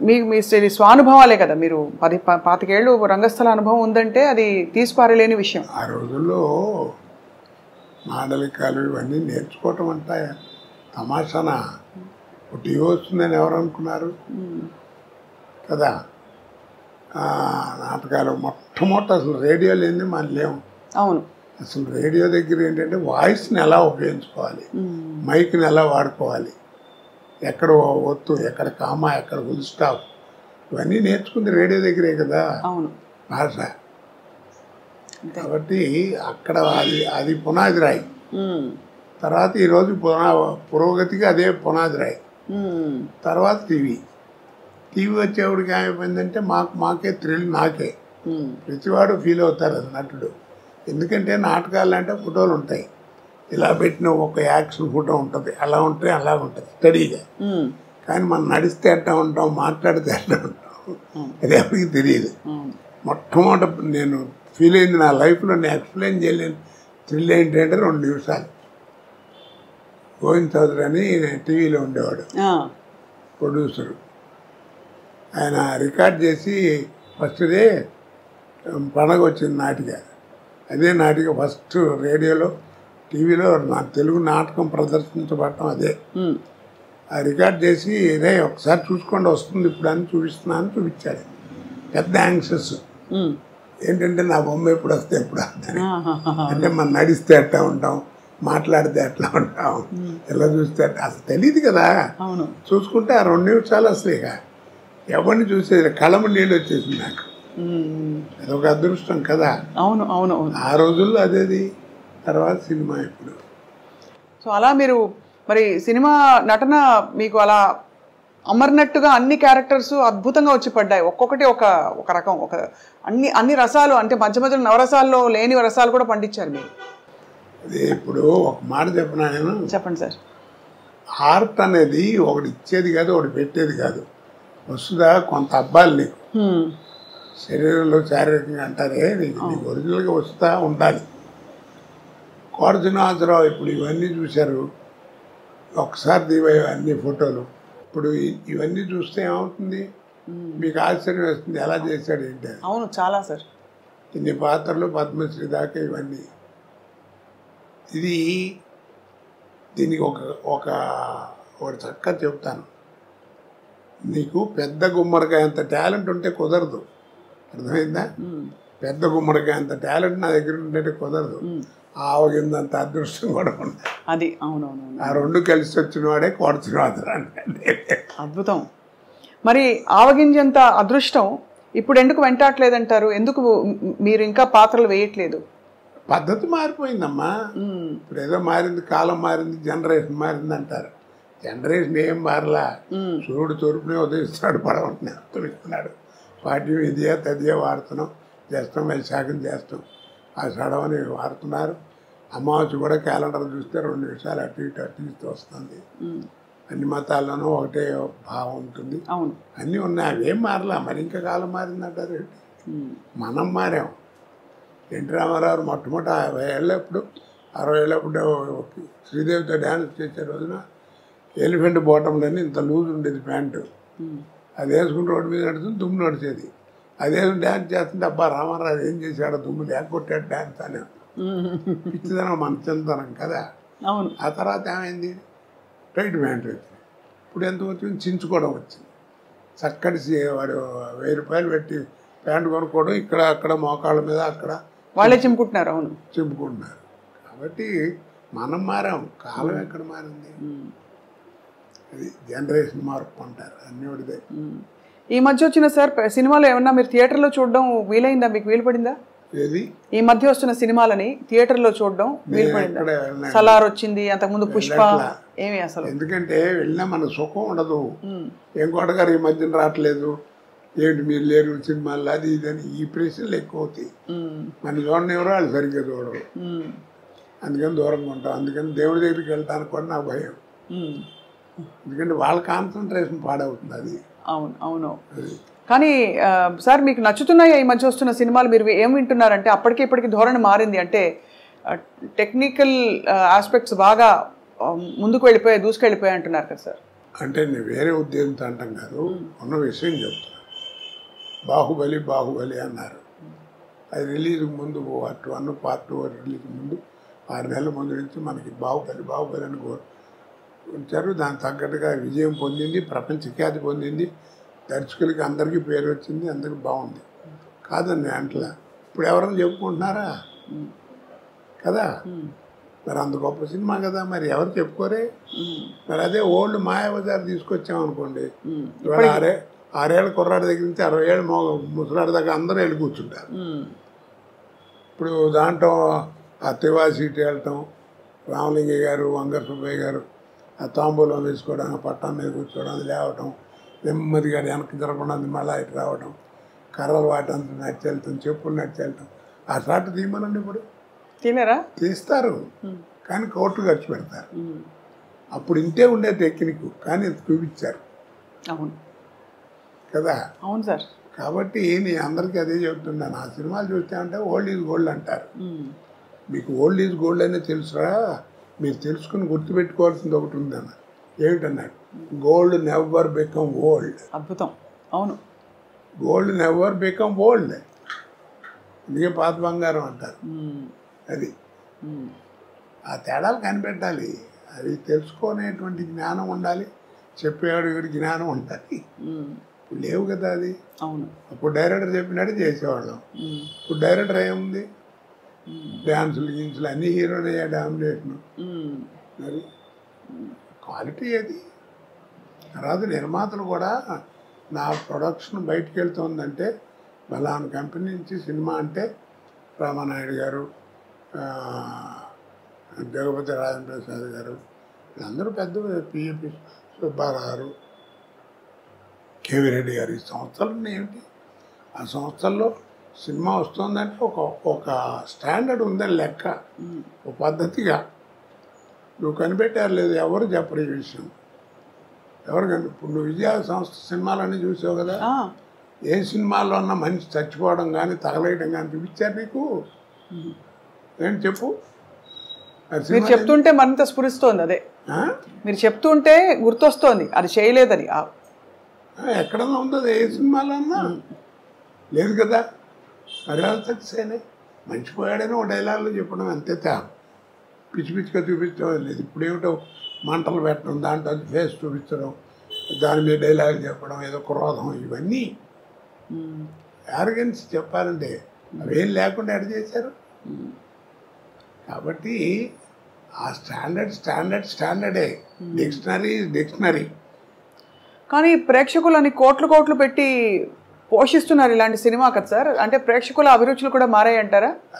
మీ స్వానుభవాలే కదా, మీరు 10-25 ఏళ్ళు రంగస్థల అనుభవం ఉందంటే అది తీసిపారలేని విషయం. ఆ రోజుల్లో మాండలికాలు ఇవన్నీ నేర్చుకోవటం అంటే తమాషాన టీవీ వస్తుందని ఎవరు అనుకున్నారు కదా. నాటకాలు మొట్టమొదటి అసలు రేడియో లేని మనం లేము. అవును, అసలు రేడియో దగ్గర ఏంటంటే వాయిస్ని ఎలా ఉపయోగించుకోవాలి, మైక్ని ఎలా వాడుకోవాలి, ఎక్కడ ఒత్తు, ఎక్కడ కామా, ఎక్కడ ఫుల్ స్టాప్, ఇవన్నీ నేర్చుకుంది రేడియో దగ్గరే కదా. అవును, భాష. కాబట్టి అక్కడ అది పునాది రాయి. తర్వాత ఈరోజు పురోగతికి అదే పునాది రాయి. తర్వాత టీవీ వచ్చేవాడికి ఏమైపోయిందంటే మాకే థ్రిల్, నాకే ప్రతివాడు ఫీల్ అవుతారు అది నటుడు. ఎందుకంటే నాటకాలు అంటే ఫోటోలు ఉంటాయి, ఇలా పెట్టిన ఒక యాక్షన్ ఫోటో ఉంటుంది, అలా ఉంటే అలా ఉంటుంది స్టడీగా. కానీ మనం నడిస్తే ఎట్లా ఉంటాం, మాట్లాడితే ఎట్లా ఉంటాం, అది ఎవరికి తెలియదు. మొట్టమొదటి నేను ఫీల్ అయింది నా లైఫ్లో, నేను ఎక్స్ప్లెయిన్ చేయలేను థ్రిల్ ఏంటంటే 2 నిమిషాలు. గోవింద్ చౌదరి అని టీవీలో ఉండేవాడు, ప్రొడ్యూసరు. ఆయన రికార్డ్ చేసి ఫస్ట్ డే పండగ వచ్చింది నాటిక. అదే నాటిక ఫస్ట్ రేడియోలో టీవీలో నా తెలుగు నాటకం ప్రదర్శించబడటం అదే. ఆ రికార్డ్ చేసి రే ఒకసారి చూసుకోండి వస్తుంది ఇప్పుడు అని చూపిస్తున్నాను చూపించాడు. పెద్ద యాంగ్షస్ ఏంటంటే నా బొమ్మ ఎప్పుడు వస్తే ఎప్పుడు వస్తాను అంటే మనం నడిస్తే ఎట్లా ఉంటాం, మాట్లాడితే ఎట్లా ఉంటాం, ఎలా చూస్తే అసలు తెలియదు కదా. చూసుకుంటే ఆ 2 నిమిషాలు అసలు ఇక ఎవరిని చూసేది కళ్ళము నీళ్ళు వచ్చేసింది నాకు. అదొక అదృష్టం కదా. అవును అవును, ఆ రోజుల్లో అదేది. తర్వాత సినిమా ఇప్పుడు. సో అలా మీరు మరి సినిమా నటన మీకు అలా అమర్నట్టుగా అన్ని క్యారెక్టర్స్ అద్భుతంగా వచ్చి పడ్డాయి, ఒక్కొక్కటి ఒక రకం, అన్ని రసాలు, అంటే మధ్య మధ్యలో నవరసాల్లో లేని రసాలు కూడా పండించారు మీరు. అదే ఇప్పుడు ఒక మాట చెప్పినా నేను. చెప్పండి సార్. ఆర్ట్ అనేది ఒకటి ఇచ్చేది కాదు, ఒకటి పెట్టేది కాదు. వస్తుందా కొంత అబ్బాయిలు నీకు శరీరంలో శారీరకంగా అంటారే, నీకు ఒరిజినల్గా వస్తా ఉండాలి. కోట శ్రీనివాసరావు ఇప్పుడు ఇవన్నీ చూశారు, ఒకసారి దివే అన్ని ఫోటోలు. ఇప్పుడు ఇవన్నీ చూస్తే ఏమవుతుంది, మీకు ఆశ్చర్యం వేస్తుంది ఎలా చేశాడు ఏంటి. అవును, చాలా సార్. ఇన్ని పాత్రలు, పద్మశ్రీ దాకా ఇవన్నీ. దీనికి ఒకటి చక్కగా చెప్తాను. నీకు పెద్ద గుమ్మడికాయ అంత టాలెంట్ ఉంటే కుదరదు, అర్థమైందా. పెద్ద గుమ్మడికాయ అంత టాలెంట్ నా దగ్గర ఉంటే కుదరదు. ఆవగిందంత అదృష్టం కూడా ఉండాలి. అది అవునవును, ఆ 2 కలిసి వచ్చిన వాడే కోట శ్రీనివాసరావు అంటే. అద్భుతం. మరి ఆవగింజంత అదృష్టం ఇప్పుడు ఎందుకు వెంటాడలేదంటారు? ఎందుకు మీరు ఇంకా పాత్రలు వేయట్లేదు? పద్ధతి మారిపోయిందమ్మా. ఇప్పుడు ఏదో మారింది, కాలం మారింది, జనరేషన్ మారింది అంటారు. జనరేషన్ ఏం మారలా. సూర్యుడు తూర్పునే ఉదయిస్తున్నాడు, పడవని ఉత్తరిస్తున్నాడు. పాఠ్యం ఇదే తదియే వాడుతున్నాం, చేస్తాం, వైశాఖం చేస్తాం, ఆ సడవని వాడుతున్నారు. అమావాస్య కూడా క్యాలెండర్ చూస్తే 2 నిమిషాలు అటు ఇటు వస్తుంది. అన్ని మతాల్లోనూ ఒకటే భావం ఉంటుంది. అన్నీ ఉన్నాయి, అవేం మారలా. మరి ఇంకా కాలం మారిందంటారు. మనం మారాం. ఎన్టీ రామారావు మొట్టమొదటి 50 ఏళ్ళప్పుడు 60 ఏళ్ళప్పుడు శ్రీదేవితో డ్యాన్స్ చేసే రోజున ఎలిఫెంట్ బాటంలోని ఇంత లూజ్ ఉండేది ప్యాంటు. అది వేసుకుని రోడ్డు మీద నడుస్తుంది, దుమ్ము నడిచేది. అదే డ్యాన్స్ చేస్తుంటే అబ్బా రామారావు ఏం చేశాడు, దుమ్ము లేకొట్టాడు డ్యాన్స్ అని. పిచ్చిదనం మన చిన్నతనం కదా. ఆ తర్వాత ఏమైంది, టైట్ ప్యాంట్ వచ్చింది. ఇప్పుడు ఎంత వచ్చింది, చించుకోవడం వచ్చింది. చక్కటి వాడు 1000 రూపాయలు పెట్టి ప్యాంటు కొనుక్కోవడం, ఇక్కడ అక్కడ మోకాళ్ళ మీద అక్కడ వాళ్ళే చింపుకుంటున్నారు. అవును, చింపుకుంటున్నారు. కాబట్టి మనం మారాం, కాలం ఎక్కడ మారింది. అది జనరేషన్ మార్పు అంటారు, అన్నీ ఒకటిదే. ఈ మధ్య వచ్చిన సార్ సినిమాలు ఏమన్నా మీరు థియేటర్లో చూడడం వీలైందా, మీకు వీలు పడిందా? ఏది ఈ మధ్య వస్తున్న సినిమాలని థియేటర్లో చూడడం వీలు పడిందా? సలార్ వచ్చింది, అంతకుముందు పుష్ప, ఏమి అసలు. ఎందుకంటే వెళ్ళినా మన సుఖం ఉండదు. ఏం కోటగారు ఈ మధ్యన రావట్లేదు, ఏంటి మీరు లేరు సినిమాల్లో, అది ఇదని ఈ ప్రశ్నలు ఎక్కువ అవుతాయి. మన చూడనివ్వరు, వాళ్ళు సరిగ్గా చూడరు. అందుకని దూరంగా ఉంటాం. అందుకని దేవుడి దగ్గరికి వెళ్తానికి కూడా నాకు భయం. ఎందుకంటే వాళ్ళ కాన్సన్ట్రేషన్ పాడవుతుంది. అది అవును అవును. కానీ సార్ మీకు నచ్చుతున్నాయా ఈ మధ్య వస్తున్న సినిమాలు? మీరు ఏం వింటున్నారంటే అప్పటికి ఇప్పటికి ధోరణి మారింది, అంటే టెక్నికల్ ఆస్పెక్ట్స్ బాగా ముందుకు వెళ్ళిపోయాయి, దూసుకెళ్ళిపోయాయి అంటున్నారు కదా సార్. అంటే నేను వేరే ఉద్దేశంతో అంటాం కాదు, ఉన్న విషయం చెప్తున్నా. బాహుబలి బాహుబలి అన్నారు. అది రిలీజ్కి ముందు పార్ట్ 1 పార్ట్ 2 రిలీజ్ ముందు 6 నెలల ముందు నుంచి మనకి బాహుబలి బాహుబలి అని ఉంచారు. దానికి తగ్గట్టుగా విజయం పొందింది, ప్రపంచ ఖ్యాతి పొందింది, దర్శకులకి అందరికీ పేరు వచ్చింది, అందరికి బాగుంది. కాదండి అంటలా. ఇప్పుడు ఎవరైనా చెప్పుకుంటున్నారా కదా? మరి అంత గొప్ప సినిమా కదా, మరి ఎవరు చెప్పుకోరే? మరి అదే ఓల్డ్ మాయాబజార్ తీసుకొచ్చామనుకోండి, ఇవాళ 6 ఏళ్ళ కుర్రాడి దగ్గర నుంచి 60 ఏళ్ళ ముసలాడి దాకా అందరూ వెళ్ళి కూర్చుంటారు. ఇప్పుడు దాంట్లో ఆ తివా సీట్ వెళ్ళటం, రామలింగయ్య గారు, వంగర సుబ్బయ్య గారు ఆ తాంబూలం వేసుకోవడం, పట్టం మీద కూర్చోవడం, లేవటం, నెమ్మదిగా వెనక్కి జరగకుండా మళ్ళీ ఇటు రావటం, కర్రలు వాటంతా నడిచి వెళ్తాం, చెప్పులు నడిచి వెళ్తాం. ఆ షాట్ తీయమనండి. ఇప్పుడు తినరా? తీస్తారు, కానీ కోట్లు ఖర్చు పెడతారు. అప్పుడు ఇంతే ఉండే టెక్నిక్, కానీ చూపించారు. అవును కదా? అవును సార్. కాబట్టి నేను అందరికీ అదే చెప్తున్నాను. ఆ సినిమాలు చూస్తే అంటే ఓల్డ్ ఈజ్ గోల్డ్ అంటారు. మీకు ఓల్డ్ ఈజ్ గోల్డ్ అనే తెలుసురా? మీరు తెలుసుకుని గుర్తుపెట్టుకోవాల్సింది ఒకటి ఉందన్న. ఏమిటన్నాడు? Gold never become old. అద్భుతం. అవును, గోల్డ్ నెవర్ బికమ్ ఓల్డ్. అందుకే పాత బంగారం అంటారు. అది ఆ తేడాలు కనిపెట్టాలి. అది తెలుసుకునేటువంటి జ్ఞానం ఉండాలి, చెప్పేవాడు వీడి జ్ఞానం ఉండాలి. ఇప్పుడు లేవు కదా అది. అవును, అప్పుడు డైరెక్టర్ చెప్పినట్టు చేసేవాళ్ళం. ఇప్పుడు డైరెక్టర్ ఏముంది, డ్యాన్సులు గిన్సులు అన్ని హీరోనే డామినేషన్. మరి క్వాలిటీ అది. తర్వాత నిర్మాతలు కూడా నా ప్రొడక్షన్ బయటికి వెళ్తుందంటే బలానా కంపెనీ నుంచి సినిమా అంటే రామానాయుడు గారు, జగపతి రాజేంద్ర ప్రసాద్ గారు, వీళ్ళందరూ పెద్ద పిఏపి సుబ్బారావు గారు, కేవీ రెడ్డి గారు, ఈ సంస్థలు ఏమిటి? ఆ సంస్థల్లో సినిమా వస్తుందంటే ఒక స్టాండర్డ్ ఉందని లెక్క, ఒక పద్ధతిగా. నువ్వు కనిపెట్టారు లేదు, ఎవరు చెప్పరు ఈ విషయం. ఎవరు ఇప్పుడు నువ్వు విజయ సంస్థ సినిమాలన్నీ చూసావు కదా, ఏ సినిమాల్లో ఉన్న మనిషి చచ్చిపోవడం కానీ తగలేయడం కానీ చూపించారు నీకు? ఏంటి చెప్పు? మీరు చెప్తుంటే మరింత స్ఫురిస్తోంది. అదే మీరు చెప్తుంటే గుర్తొస్తోంది, అది చేయలేదని. ఎక్కడన్నా ఉందో ఏ సినిమాలో అన్నా లేదు కదా. మరి సక్సెస్ అయినాయి. మర్చిపోయాడని ఒక డైలాగులు చెప్పడం అంతే, పిచ్చి పిచ్చిగా చూపించడం లేదు. ఇప్పుడు ఏమిటో మంటలు పెట్టడం, దాంట్లో ఫేస్ చూపించడం, దాని మీద డైలాగులు చెప్పడం, ఏదో క్రోధం, ఇవన్నీ యారగెన్స్ చెప్పాలంటే అవేం లేకుండా ఎడ చేశారు. కాబట్టి ఆ స్టాండర్డే. డిక్షనరీ. కానీ ప్రేక్షకులని కోట్లు పెట్టి పోషిస్తున్నారు ఇలాంటి సినిమా కదా సార్. అంటే ప్రేక్షకుల అభిరుచులు కూడా మారాయంటారా?